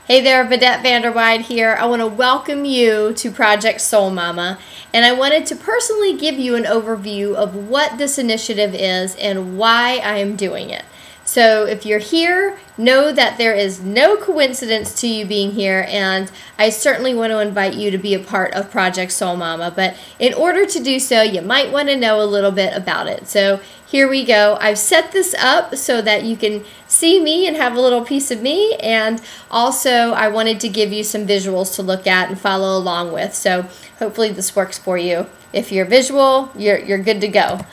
Hey there, Vidette Vanderweide here. I want to welcome you to Project Soul Mama, and I wanted to personally give you an overview of what this initiative is and why I am doing it. So if you're here, know that there is no coincidence to you being here, and I certainly want to invite you to be a part of Project Soul Mama. But in order to do so, you might want to know a little bit about it. So here we go. I've set this up so that you can see me and have a little piece of me, and also I wanted to give you some visuals to look at and follow along with. So hopefully this works for you. If you're visual, you're good to go.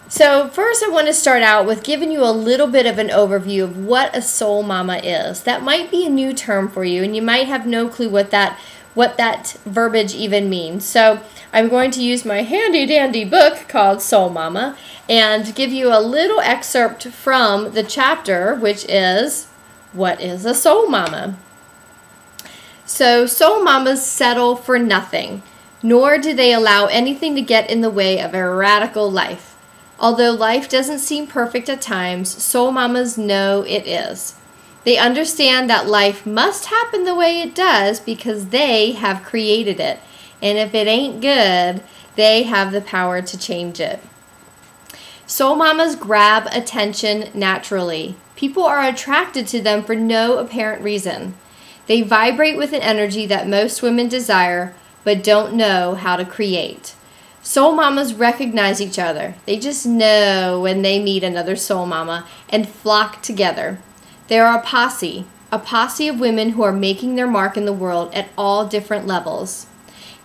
So first I want to start out with giving you a little bit of an overview of what a soul mama is. That might be a new term for you, and you might have no clue what that verbiage even means. So I'm going to use my handy dandy book called Soul Mama and give you a little excerpt from the chapter, which is, what is a soul mama? So soul mamas settle for nothing, nor do they allow anything to get in the way of a radical life. Although life doesn't seem perfect at times, soul mamas know it is. They understand that life must happen the way it does because they have created it. And if it ain't good, they have the power to change it. Soul mamas grab attention naturally. People are attracted to them for no apparent reason. They vibrate with an energy that most women desire, but don't know how to create. Soul mamas recognize each other. They just know when they meet another soul mama and flock together. They are a posse of women who are making their mark in the world at all different levels.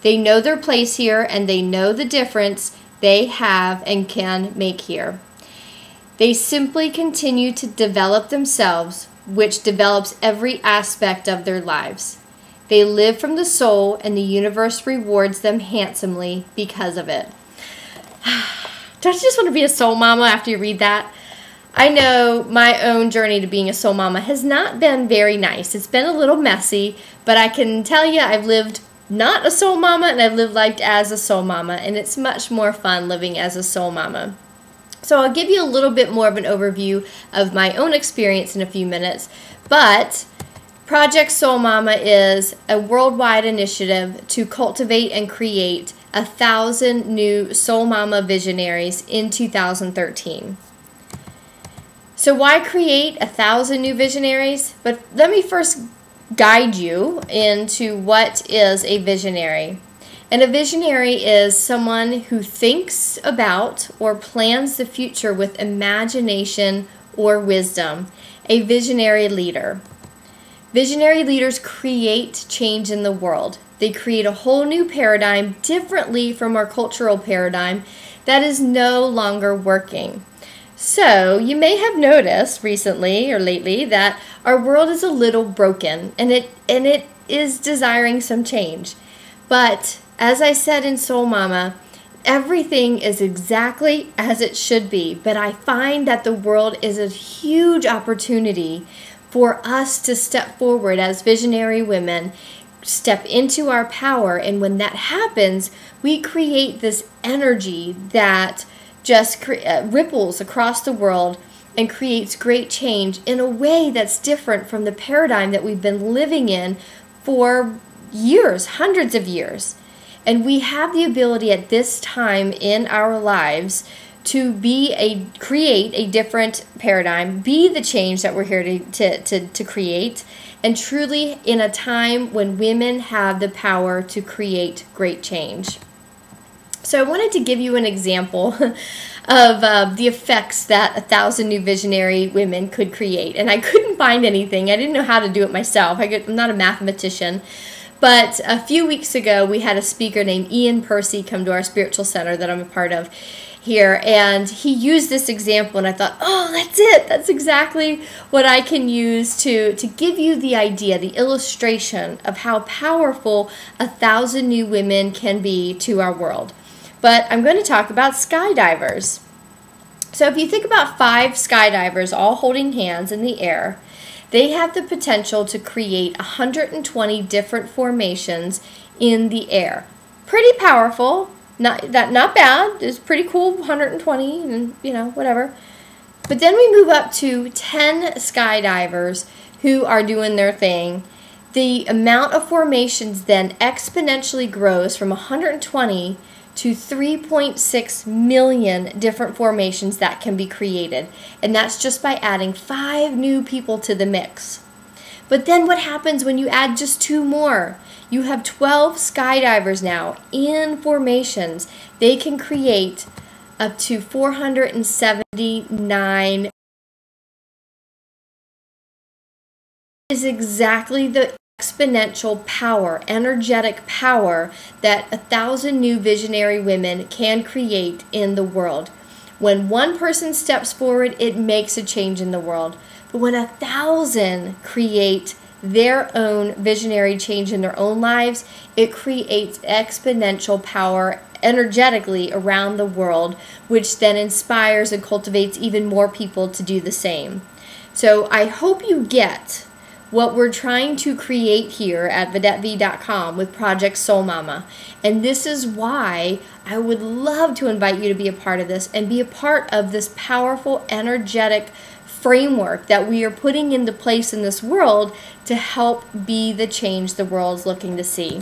They know their place here, and they know the difference they have and can make here. They simply continue to develop themselves, which develops every aspect of their lives. They live from the soul, and the universe rewards them handsomely because of it. Don't you just want to be a soul mama after you read that? I know my own journey to being a soul mama has not been very nice. It's been a little messy, but I can tell you I've lived not a soul mama, and I've lived life as a soul mama, and it's much more fun living as a soul mama. So I'll give you a little bit more of an overview of my own experience in a few minutes, but Project Soul Mama is a worldwide initiative to cultivate and create 1,000 new Soul Mama visionaries in 2013. So why create 1,000 new visionaries? But let me first guide you into what is a visionary. And a visionary is someone who thinks about or plans the future with imagination or wisdom. A visionary leader. Visionary leaders create change in the world. They create a whole new paradigm differently from our cultural paradigm that is no longer working. So you may have noticed recently or lately that our world is a little broken, and it is desiring some change. But as I said in Soul Mama, everything is exactly as it should be. But I find that the world is a huge opportunity for us to step forward as visionary women, step into our power, and when that happens, we create this energy that just ripples across the world and creates great change in a way that's different from the paradigm that we've been living in for years, hundreds of years. And we have the ability at this time in our lives to create a different paradigm, be the change that we're here to create, and truly in a time when women have the power to create great change. So I wanted to give you an example of the effects that 1,000 new visionary women could create. And I couldn't find anything. I didn't know how to do it myself. I'm not a mathematician. But a few weeks ago, we had a speaker named Ian Percy come to our spiritual center that I'm a part of here, and he used this example, and I thought, oh, that's it. That's exactly what I can use to give you the idea, the illustration of how powerful 1,000 new women can be to our world. But I'm going to talk about skydivers. So if you think about 5 skydivers all holding hands in the air, they have the potential to create 120 different formations in the air. Pretty powerful. Not bad. It's pretty cool, 120 and whatever. But then we move up to 10 skydivers who are doing their thing, the amount of formations then exponentially grows from 120 to 3.6 million different formations that can be created. And that's just by adding 5 new people to the mix. But then what happens when you add just 2 more? You have 12 skydivers now in formations. They can create up to 479. Is exactly the exponential power, energetic power that 1,000 new visionary women can create in the world. When one person steps forward, it makes a change in the world. But when 1,000 create their own visionary change in their own lives, it creates exponential power energetically around the world, which then inspires and cultivates even more people to do the same. So I hope you get what we're trying to create here at VidetteV.com with Project Soul Mama. And this is why I would love to invite you to be a part of this and be a part of this powerful, energetic framework that we are putting into place in this world to help be the change the world's looking to see.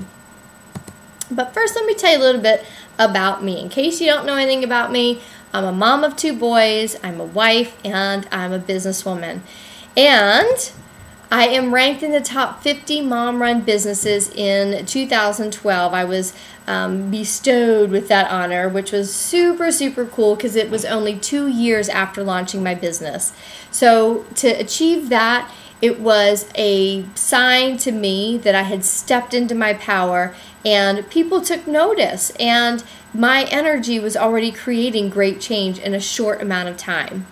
But first, let me tell you a little bit about me. In case you don't know anything about me, I'm a mom of 2 boys, I'm a wife, and I'm a businesswoman. And I am ranked in the top 50 mom-run businesses in 2012. I was bestowed with that honor, which was super, super cool because it was only 2 years after launching my business. So to achieve that, it was a sign to me that I had stepped into my power and people took notice, and my energy was already creating great change in a short amount of time.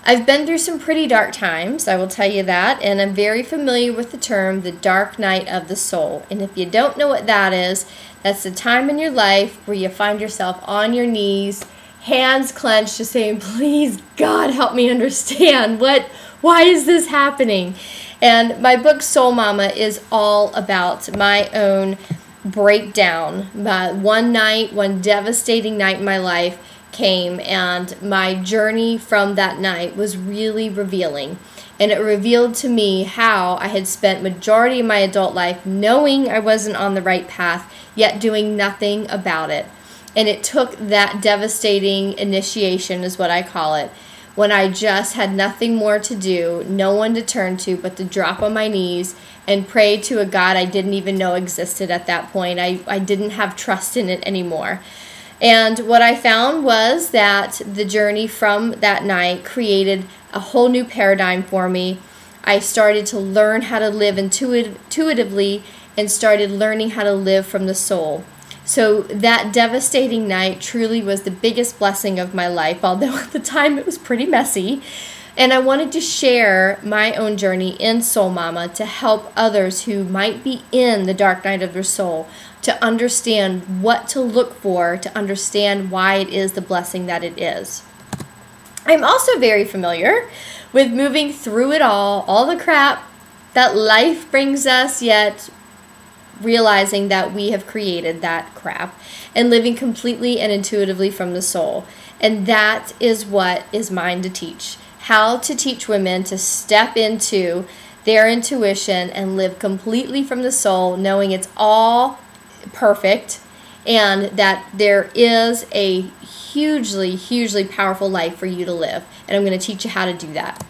I've been through some pretty dark times, I will tell you that, and I'm very familiar with the term, the dark night of the soul. And if you don't know what that is, that's the time in your life where you find yourself on your knees, hands clenched, just saying, please, God, help me understand. Why is this happening? And my book, Soul Mama, is all about my own breakdown. One devastating night in my life came, and my journey from that night was really revealing, and it revealed to me how I had spent majority of my adult life knowing I wasn't on the right path, yet doing nothing about it. And it took that devastating initiation, is what I call it, when I just had nothing more to do, no one to turn to but to drop on my knees and pray to a God I didn't even know existed at that point. I didn't have trust in it anymore. And what I found was that the journey from that night created a whole new paradigm for me. I started to learn how to live intuitively and started learning how to live from the soul. So that devastating night truly was the biggest blessing of my life, although at the time it was pretty messy. And I wanted to share my own journey in Soul Mama to help others who might be in the dark night of their soul to understand what to look for, to understand why it is the blessing that it is. I'm also very familiar with moving through it all the crap that life brings us, yet realizing that we have created that crap and living completely and intuitively from the soul. And that is what is mine to teach. How to teach women to step into their intuition and live completely from the soul, knowing it's all perfect and that there is a hugely, hugely powerful life for you to live. And I'm going to teach you how to do that.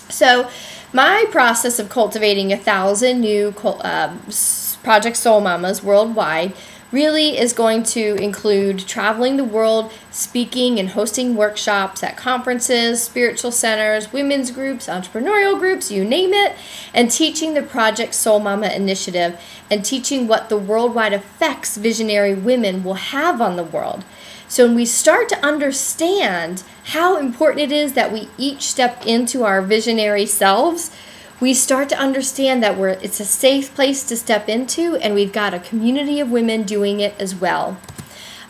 So my process of cultivating 1,000 new Project Soul Mamas worldwide really is going to include traveling the world, speaking and hosting workshops at conferences, spiritual centers, women's groups, entrepreneurial groups, you name it, and teaching the Project Soul Mama initiative and teaching what the worldwide effects visionary women will have on the world. So when we start to understand how important it is that we each step into our visionary selves, we start to understand that it's a safe place to step into, and we've got a community of women doing it as well.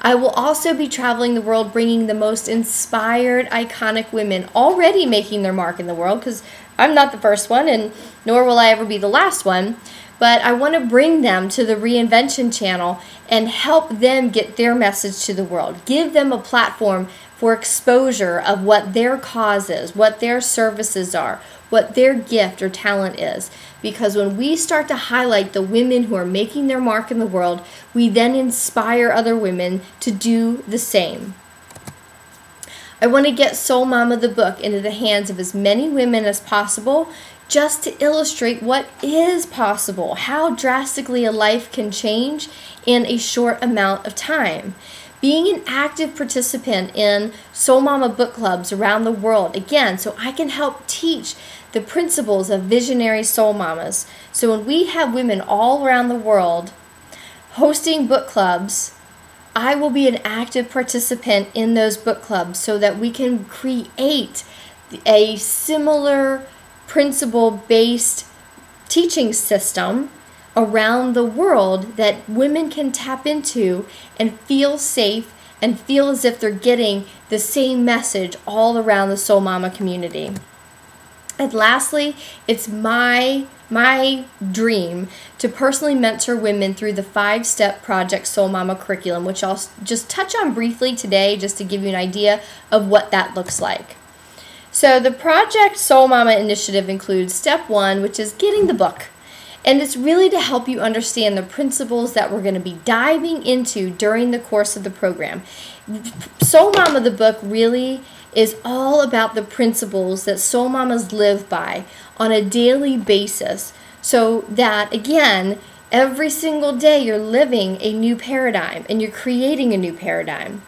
I will also be traveling the world bringing the most inspired, iconic women already making their mark in the world, because I'm not the first one, and nor will I ever be the last one. But I want to bring them to the Reinvention channel and help them get their message to the world. Give them a platform for exposure of what their cause is, what their services are, what their gift or talent is. Because when we start to highlight the women who are making their mark in the world, we then inspire other women to do the same. I want to get Soul Mama the book into the hands of as many women as possible, just to illustrate what is possible, how drastically a life can change in a short amount of time. Being an active participant in Soul Mama book clubs around the world, again, so I can help teach the principles of visionary soul mamas. So when we have women all around the world hosting book clubs, I will be an active participant in those book clubs so that we can create a similar principle-based teaching system around the world that women can tap into and feel safe and feel as if they're getting the same message all around the Soul Mama community. And lastly, it's my dream to personally mentor women through the 5-step Project Soul Mama curriculum, which I'll just touch on briefly today just to give you an idea of what that looks like. So the Project Soul Mama initiative includes step 1, which is getting the book. And it's really to help you understand the principles that we're going to be diving into during the course of the program. Soul Mama the book really is all about the principles that soul mamas live by on a daily basis, so that, again, every single day you're living a new paradigm and you're creating a new paradigm.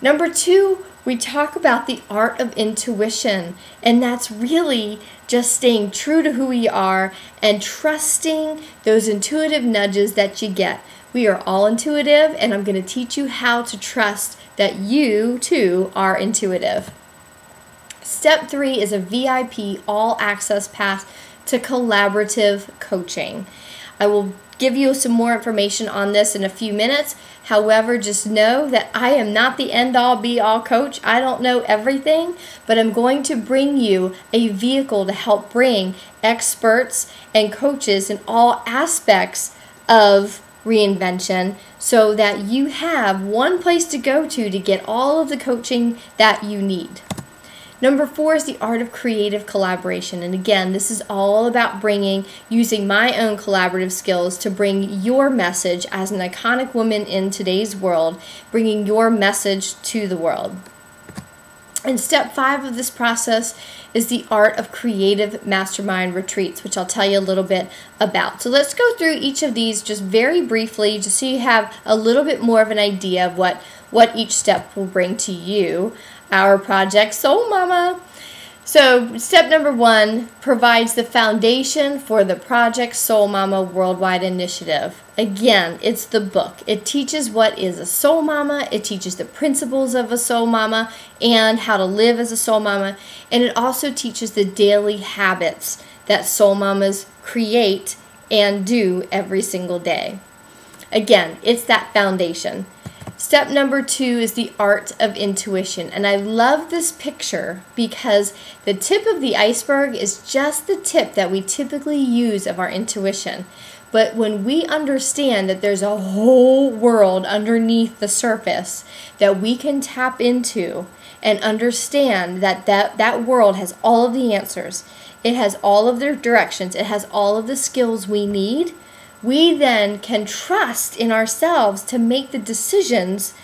Number 2, we talk about the art of intuition, and that's really just staying true to who we are and trusting those intuitive nudges that you get. We are all intuitive, and I'm going to teach you how to trust that you too are intuitive. Step 3 is a VIP all-access pass to collaborative coaching. I will give you some more information on this in a few minutes. However, just know that I am not the end-all be-all coach. I don't know everything, but I'm going to bring you a vehicle to help bring experts and coaches in all aspects of reinvention so that you have one place to go to get all of the coaching that you need. Number 4 is the art of creative collaboration. And again, this is all about using my own collaborative skills to bring your message as an iconic woman in today's world, bringing your message to the world. And step 5 of this process is the art of creative mastermind retreats, which I'll tell you a little bit about. So let's go through each of these just very briefly, just so you have a little bit more of an idea of what each step will bring to you, our Project Soul Mama. So step number 1 provides the foundation for the Project Soul Mama Worldwide Initiative. Again, it's the book. It teaches what is a soul mama, it teaches the principles of a soul mama and how to live as a soul mama, and it also teaches the daily habits that soul mamas create and do every single day. Again, it's that foundation. Step number 2 is the art of intuition. And I love this picture because the tip of the iceberg is just the tip that we typically use of our intuition. But when we understand that there's a whole world underneath the surface that we can tap into and understand that world has all of the answers, it has all of the directions, it has all of the skills we need, we then can trust in ourselves to make the decisions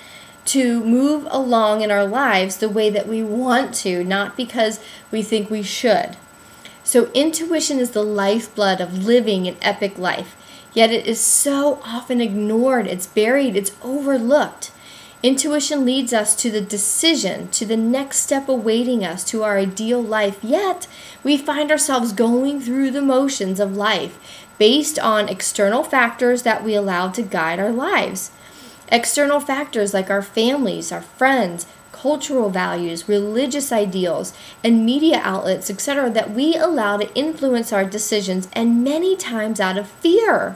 to move along in our lives the way that we want to, not because we think we should. So intuition is the lifeblood of living an epic life, yet it is so often ignored, it's buried, it's overlooked. Intuition leads us to the decision, to the next step awaiting us, to our ideal life, yet we find ourselves going through the motions of life based on external factors that we allow to guide our lives. External factors like our families, our friends, cultural values, religious ideals, and media outlets, etc., that we allow to influence our decisions, and many times out of fear.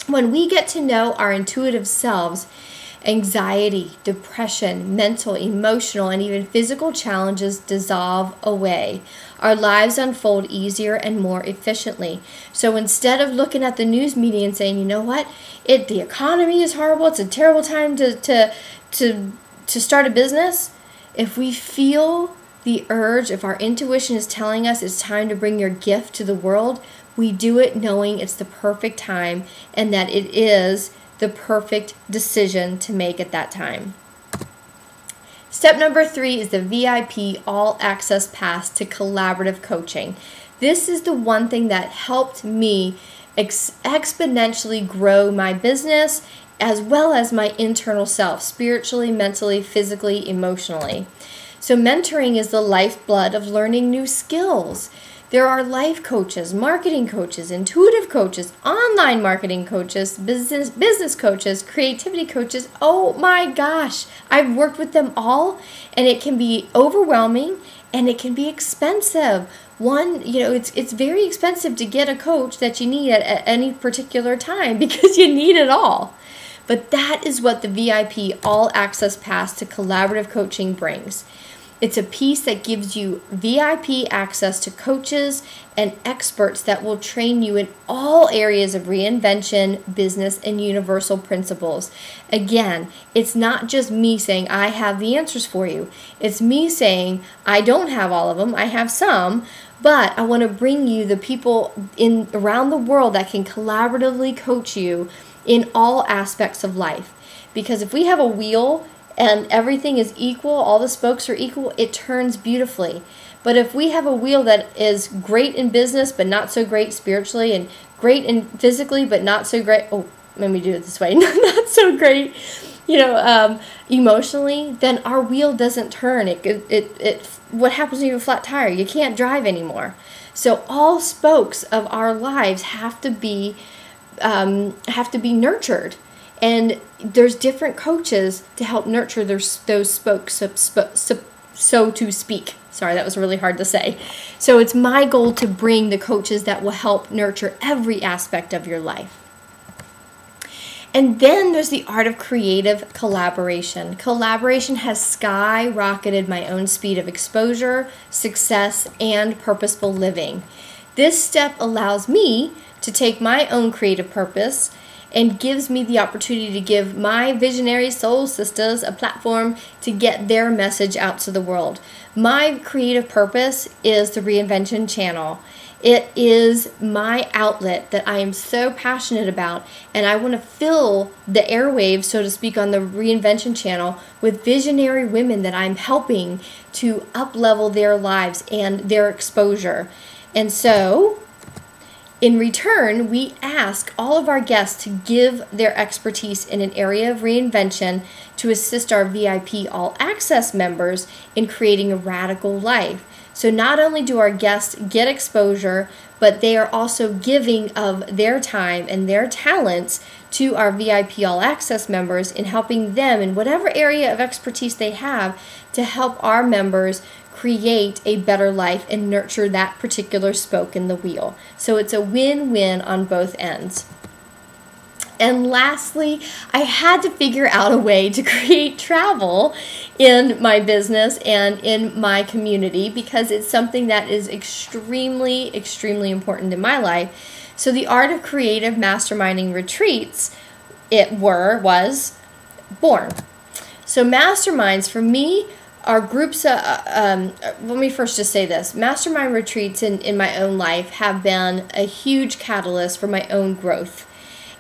When we get to know our intuitive selves, anxiety, depression, mental, emotional, and even physical challenges dissolve away. Our lives unfold easier and more efficiently. So instead of looking at the news media and saying, you know what, the economy is horrible, it's a terrible time to start a business, If we feel the urge, if our intuition is telling us it's time to bring your gift to the world, we do it knowing it's the perfect time and that it is the perfect decision to make at that time. Step number 3 is the VIP All Access Pass to Collaborative Coaching. This is the one thing that helped me exponentially grow my business as well as my internal self, spiritually, mentally, physically, emotionally. So mentoring is the lifeblood of learning new skills. There are life coaches, marketing coaches, intuitive coaches, online marketing coaches, business coaches, creativity coaches. Oh my gosh, I've worked with them all, and it can be overwhelming and it can be expensive. It's very expensive to get a coach that you need at any particular time because you need it all. But that is what the VIP All Access Pass to Collaborative Coaching brings. It's a piece that gives you VIP access to coaches and experts that will train you in all areas of reinvention, business, and universal principles. Again, it's not just me saying I have the answers for you. It's me saying I don't have all of them. I have some, but I want to bring you the people around the world that can collaboratively coach you in all aspects of life. Because if we have a wheel and everything is equal, all the spokes are equal, it turns beautifully. But if we have a wheel that is great in business but not so great spiritually, and great in physically but not so great, let me do it this way, not so great, emotionally, then our wheel doesn't turn. What happens when you have a flat tire? You can't drive anymore. So all spokes of our lives have to be nurtured. And there's different coaches to help nurture those spokes, so to speak. Sorry, that was really hard to say. So it's my goal to bring the coaches that will help nurture every aspect of your life. And then there's the art of creative collaboration. Collaboration has skyrocketed my own speed of exposure, success, and purposeful living. This step allows me to take my own creative purpose and gives me the opportunity to give my visionary soul sisters a platform to get their message out to the world. My creative purpose is the Reinvention Channel. It is my outlet that I am so passionate about, and I want to fill the airwaves, so to speak, on the Reinvention Channel with visionary women that I'm helping to up-level their lives and their exposure. And so in return, we ask all of our guests to give their expertise in an area of reinvention to assist our VIP All Access members in creating a radical life. So not only do our guests get exposure, but they are also giving of their time and their talents to our VIP All Access members in helping them in whatever area of expertise they have to help our members create a better life and nurture that particular spoke in the wheel. So it's a win-win on both ends. And lastly, I had to figure out a way to create travel in my business and in my community because it's something that is extremely, extremely important in my life. So the Art of Creative Masterminding Retreats, was born. So masterminds for me are groups, let me first just say this. Mastermind retreats in my own life have been a huge catalyst for my own growth.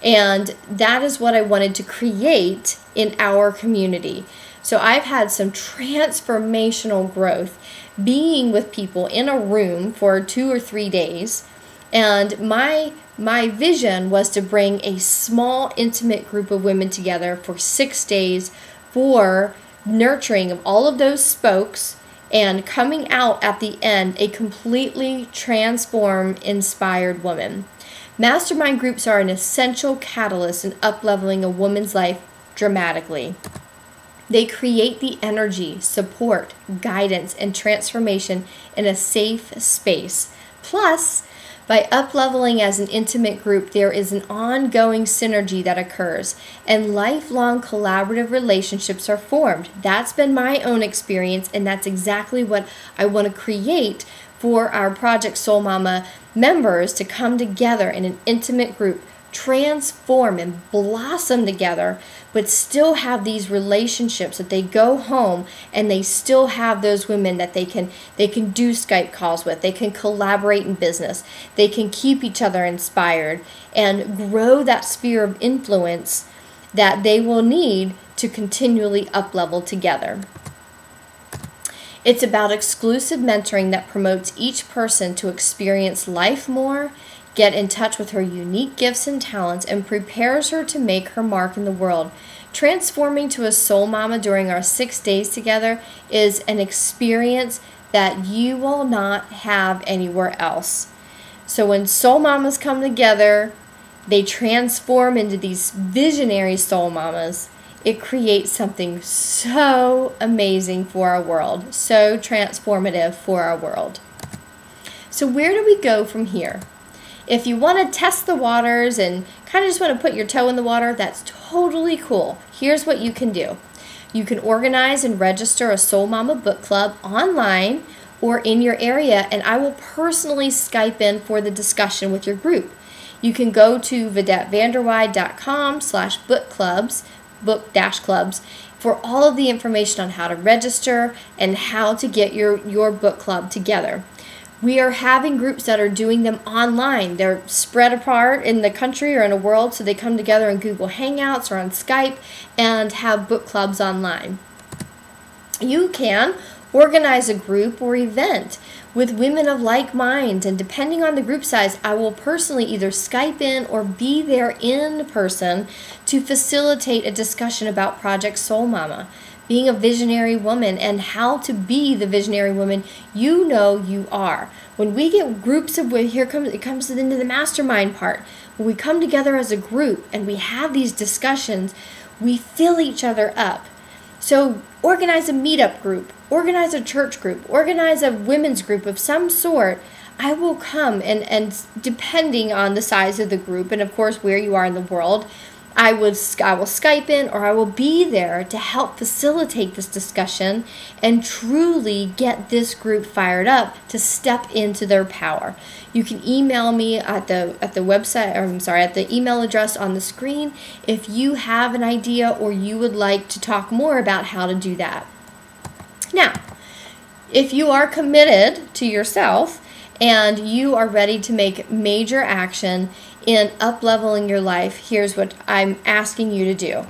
And that is what I wanted to create in our community. So I've had some transformational growth being with people in a room for 2 or 3 days. And my vision was to bring a small, intimate group of women together for 6 days for nurturing of all of those spokes and coming out at the end a completely transformed, inspired woman. Mastermind groups are an essential catalyst in up-leveling a woman's life dramatically. They create the energy, support, guidance, and transformation in a safe space. Plus, by up-leveling as an intimate group, there is an ongoing synergy that occurs, and lifelong collaborative relationships are formed. That's been my own experience, and that's exactly what I want to create for our Project Soul Mama members, to come together in an intimate group transform and blossom together, but still have these relationships that they go home and they still have those women that they can do Skype calls with, they can collaborate in business, they can keep each other inspired and grow that sphere of influence that they will need to continually up-level together. It's about exclusive mentoring that promotes each person to experience life more, get in touch with her unique gifts and talents, and prepares her to make her mark in the world. Transforming to a soul mama during our 6 days together is an experience that you will not have anywhere else. So when soul mamas come together, they transform into these visionary soul mamas. It creates something so amazing for our world, so transformative for our world. So where do we go from here? If you want to test the waters and kind of just want to put your toe in the water, that's totally cool. Here's what you can do. You can organize and register a Soul Mama book club online or in your area, and I will personally Skype in for the discussion with your group. You can go to videttevanderweide.com/bookclubs, book-clubs, for all of the information on how to register and how to get your book club together. We are having groups that are doing them online. They're spread apart in the country or in the world, so they come together in Google Hangouts or on Skype and have book clubs online. You can organize a group or event with women of like mind, and depending on the group size, I will personally either Skype in or be there in person to facilitate a discussion about Project Soul Mama, being a visionary woman, and how to be the visionary woman you know you are. When we get groups of women, it comes into the mastermind part. When we come together as a group and we have these discussions, we fill each other up. So organize a meetup group, organize a church group, organize a women's group of some sort. I will come and depending on the size of the group and of course where you are in the world, I will Skype in or I will be there to help facilitate this discussion and truly get this group fired up to step into their power. You can email me at the website, or I'm sorry, at the email address on the screen if you have an idea or you would like to talk more about how to do that. Now, if you are committed to yourself and you are ready to make major action in up-leveling your life, here's what I'm asking you to do.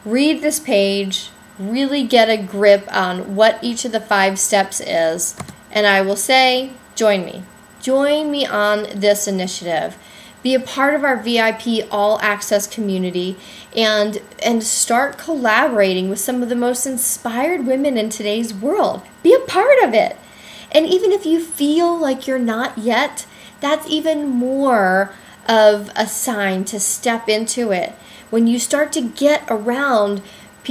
Read this page, really get a grip on what each of the 5 steps is, and I will say, join me. Join me on this initiative. Be a part of our VIP all-access community and start collaborating with some of the most inspired women in today's world. Be a part of it. And even if you feel like you're not yet, that's even more of a sign to step into it. When you start to get around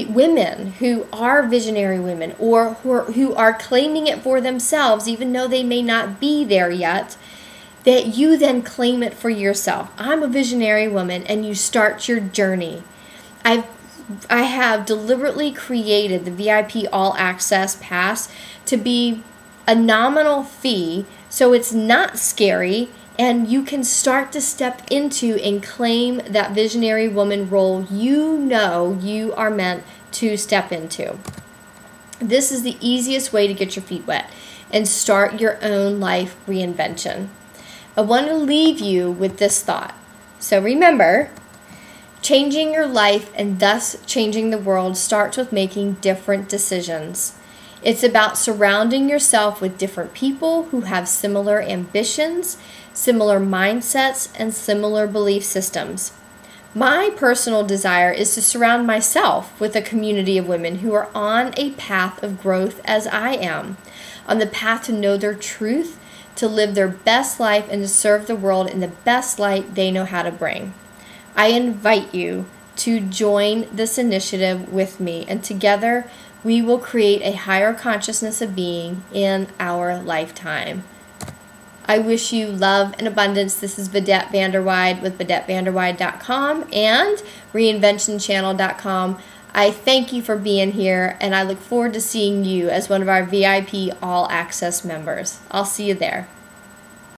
women who are visionary women or who are claiming it for themselves, even though they may not be there yet, that you then claim it for yourself. I'm a visionary woman, and you start your journey. I have deliberately created the VIP All Access Pass to be a nominal fee, so it's not scary, and you can start to step into and claim that visionary woman role you know you are meant to step into. This is the easiest way to get your feet wet and start your own life reinvention. I want to leave you with this thought. So remember, changing your life and thus changing the world starts with making different decisions. It's about surrounding yourself with different people who have similar ambitions, similar mindsets, and similar belief systems. My personal desire is to surround myself with a community of women who are on a path of growth as I am, on the path to know their truth, to live their best life, and to serve the world in the best light they know how to bring. I invite you to join this initiative with me, and together we will create a higher consciousness of being in our lifetime. I wish you love and abundance. This is Vidette Vanderweide with VidetteVanderweide.com and ReinventionChannel.com. I thank you for being here, and I look forward to seeing you as one of our VIP All Access members. I'll see you there.